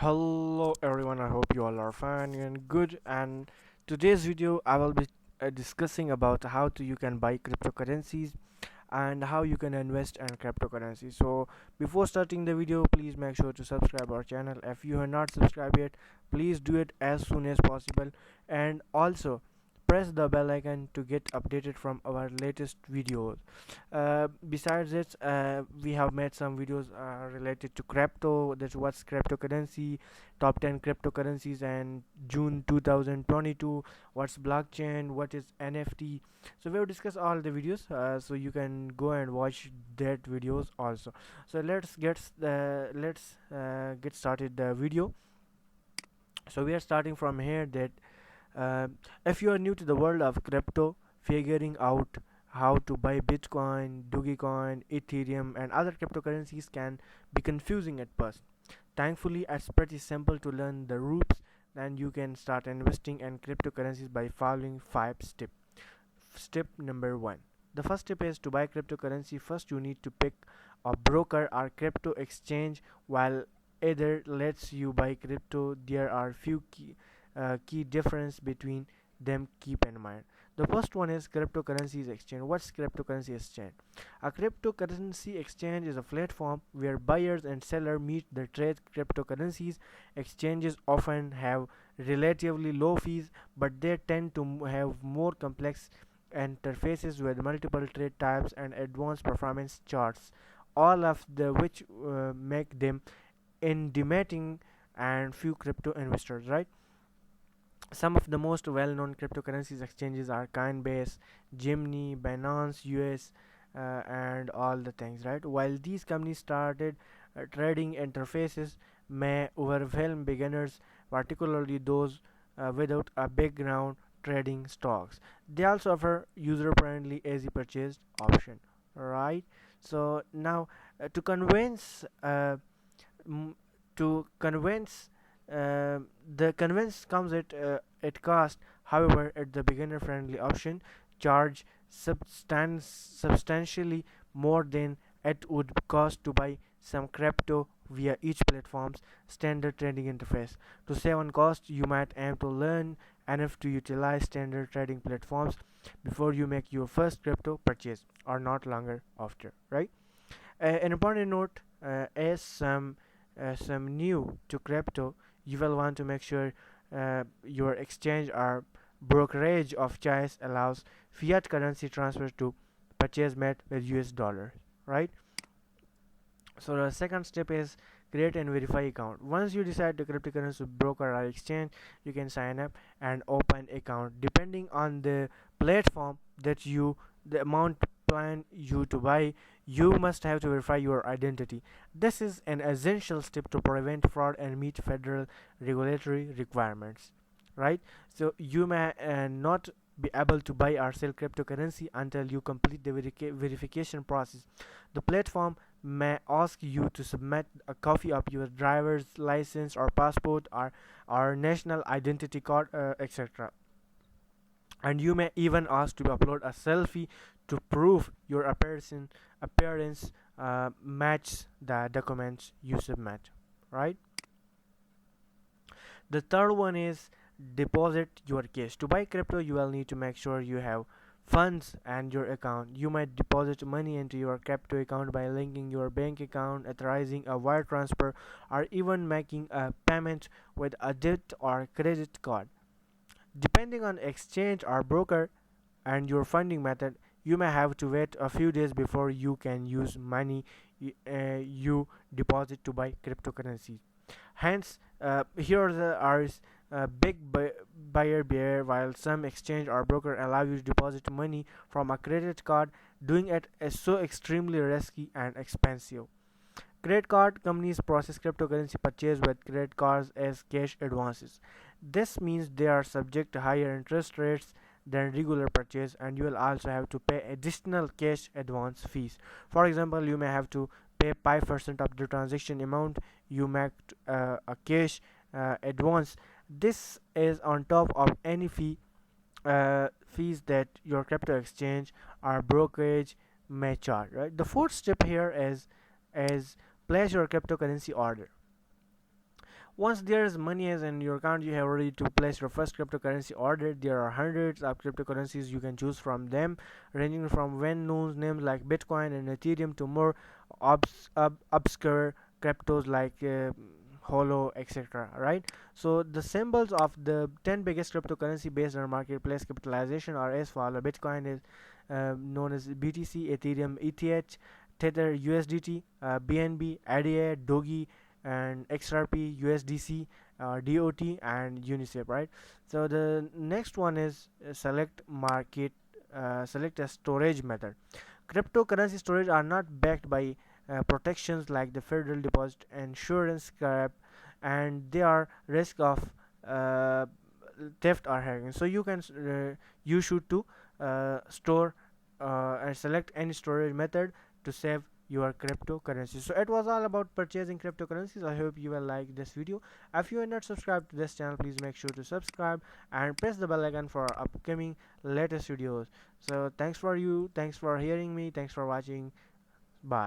Hello everyone, I hope you all are fine and good. And today's video I will be discussing about how to you can buy cryptocurrencies and how you can invest in cryptocurrency. So before starting the video, please make sure to subscribe our channel. If you have not subscribed yet, please do it as soon as possible, and also press the bell icon to get updated from our latest videos. Besides it, we have made some videos related to crypto, that's what's cryptocurrency, top 10 cryptocurrencies and June 2022, what's blockchain, what is NFT. So we will discuss all the videos, so you can go and watch that videos also. So let's get started the video. So we are starting from here that uh, if you are new to the world of crypto, figuring out how to buy Bitcoin, Dogecoin, Ethereum, and other cryptocurrencies can be confusing at first. Thankfully, it's pretty simple to learn the ropes, and you can start investing in cryptocurrencies by following 5 steps. Step number 1. The first step is to buy cryptocurrency. First, you need to pick a broker or crypto exchange. While either lets you buy crypto, there are few key difference between them. Keep in mind. The first one is cryptocurrencies exchange. What's cryptocurrency exchange? A cryptocurrency exchange is a platform where buyers and sellers meet to trade cryptocurrencies. Exchanges often have relatively low fees, but they tend to have more complex interfaces with multiple trade types and advanced performance charts, all of the which make them intimidating and few crypto investors, right? Some of the most well-known cryptocurrencies exchanges are Coinbase, Gemini, Binance US, and all the things, right? While these companies started trading interfaces may overwhelm beginners, particularly those without a background trading stocks. They also offer user-friendly, easy purchase option, right? So now, to m- convince the convince comes at cost. However, at the beginner friendly option charge substantially more than it would cost to buy some crypto via each platform's standard trading interface. To save on cost, you might aim to learn enough to utilize standard trading platforms before you make your first crypto purchase, or not longer after, right? An important note, as some new to crypto, you will want to make sure your exchange or brokerage of choice allows fiat currency transfers to purchase made with US dollars, right? So the second step is create and verify account. Once you decide to cryptocurrency broker or exchange, you can sign up and open account. Depending on the platform that you the amount plan you to buy, you must have to verify your identity. This is an essential step to prevent fraud and meet federal regulatory requirements, right? So you may not be able to buy or sell cryptocurrency until you complete the verification process. The platform may ask you to submit a copy of your driver's license or passport or national identity card, etc. And you may even ask to upload a selfie to prove your appearance match the documents you submit, right? The third one is deposit your cash. To buy crypto, you will need to make sure you have funds and your account. You might deposit money into your crypto account by linking your bank account, authorizing a wire transfer, or even making a payment with a debit or credit card. Depending on exchange or broker and your funding method, you may have to wait a few days before you can use money you deposit to buy cryptocurrency. Hence, here the are big buyer beware. While some exchange or broker allow you to deposit money from a credit card, doing it is so extremely risky and expensive. Credit card companies process cryptocurrency purchase with credit cards as cash advances. This means they are subject to higher interest rates than regular purchase, and you will also have to pay additional cash advance fees. For example, you may have to pay 5% of the transaction amount you make a cash advance. This is on top of any fees that your crypto exchange or brokerage may charge. Right. The fourth step here is place your cryptocurrency order. Once there is money is in your account, you have ready to place your first cryptocurrency order. There are hundreds of cryptocurrencies you can choose from them, ranging from well-known names like Bitcoin and Ethereum to more obscure cryptos like Holo, etc. Right? So the symbols of the 10 biggest cryptocurrency based on marketplace capitalization are as follow. Bitcoin is known as BTC, Ethereum ETH, Tether USDT, BNB, ADA, Dogi, and XRP, USDC, DOT, and Uniswap. Right. So the next one is select a storage method. Cryptocurrency storage are not backed by protections like the Federal Deposit Insurance Cap, and they are risk of uh, theft or hacking. So you should to store and select any storage method to save your cryptocurrency. So it was all about purchasing cryptocurrencies. I hope you will like this video. If you are not subscribed to this channel, please make sure to subscribe and press the bell icon for upcoming latest videos. So thanks for hearing me, thanks for watching. Bye.